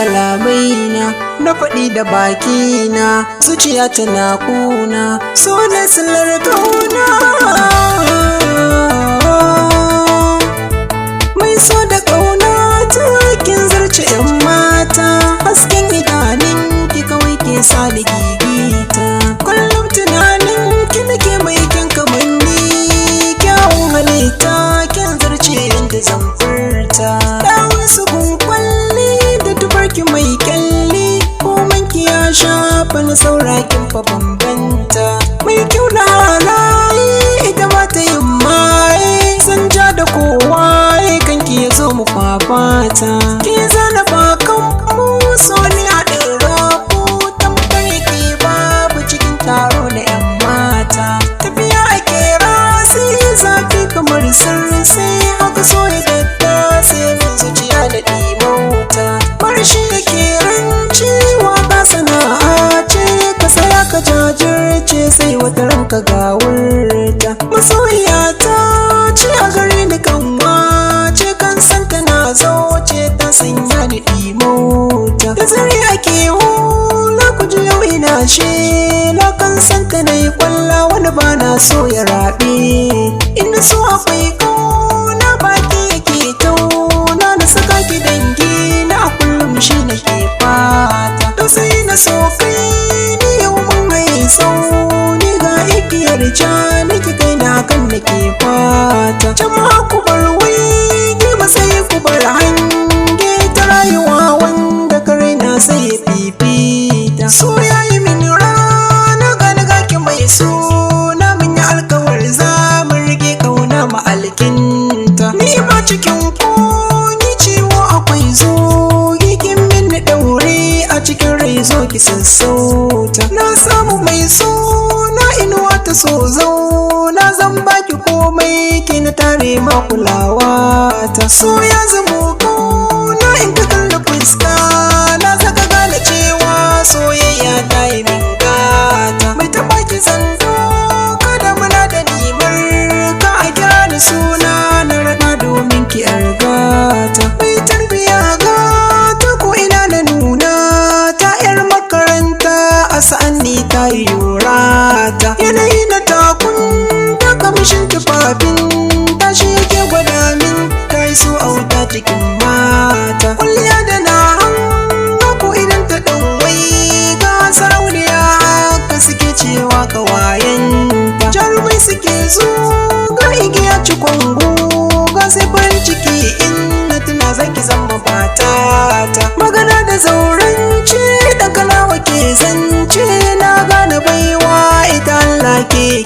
kalamaina na faɗi da bakina, zuciya tana kuna, so na silar kauna. Mai so da kauna ta kin zarce 'yan mata, hasken idanunki kawai ke sa da gigita. Kullum tunanin ki nake mai kyan kamanni, kyawun halitta kin zarce yadda zan furta. Dawun su kwalli da tubarki mai kyalli, komanki ya shafa na saurakin fa bambanta. Mai kyau na halaye ita ba ta yin maye, san ja da kowa kanki ya zo mu fafata. Ki zana bakan mu so ni haɗin rabu, tamkar ki babu cikin taro da 'yan mata. Tafiya ake rasi zafi kamar sirri, haka so ya dadda sai min zuciya da ɗimauta. Marshi yake ranci waka sana'a ce, ka saya ka jajirce sai wata ranka ga wurta. Masoyiyata ce a gare ni kanwa ce, kan san tana zauce ta sanya ni ɗimauta. Da zare ake hula ku ji yau ina shela, kan san ta na yi kwalla wani ba na so ya raɓe. Inda so akwai kauna baki yake tauna, na saka ki dangi na a kullum shi na ke fata. To sai na so kai ni yau mun mai sauni, ga igiyar ja nake kai na kan na ke fata. Jama'a ku bar wai ba sai ku bar hange ta rayuwa wanda kare na sai ya fifita. So yayi min rana gani gaki mai suna, min yi alkawar za mu rike kauna ma alkinta. Ni ba cikin kogi ciwo akwai zo, kin min daure a cikin rai zo ki sassauta. Na samu mai suna inuwa ta so zauna, zan baki komai ki na tare ma kulawa ta. So ya zamo kauna in ka kalli fuska na, zaka gane cewa soyayya ta yi min gata. Mai taɓa ki zando kada muna da nimar ka, a kira ni suna na raɗa domin ki argata. Mai tarbiya gata ko ina na nuna ta, 'yar makaranta a sa'anni ta yi yorata. Yanayi na takun da kamshin tufafin tashi yake gwada min ta yi so auta cikin mata. Kwalliya da na hanga ko idan ta ɗauwai ga sarauniya haka suke cewa kawayenta. Jarumai suke zo ga igiya cikon ga sai farin ciki in na tuna zaki zama matata. Magana da zaurance da kalawa ke zance, na gane baiwa ita Allah ke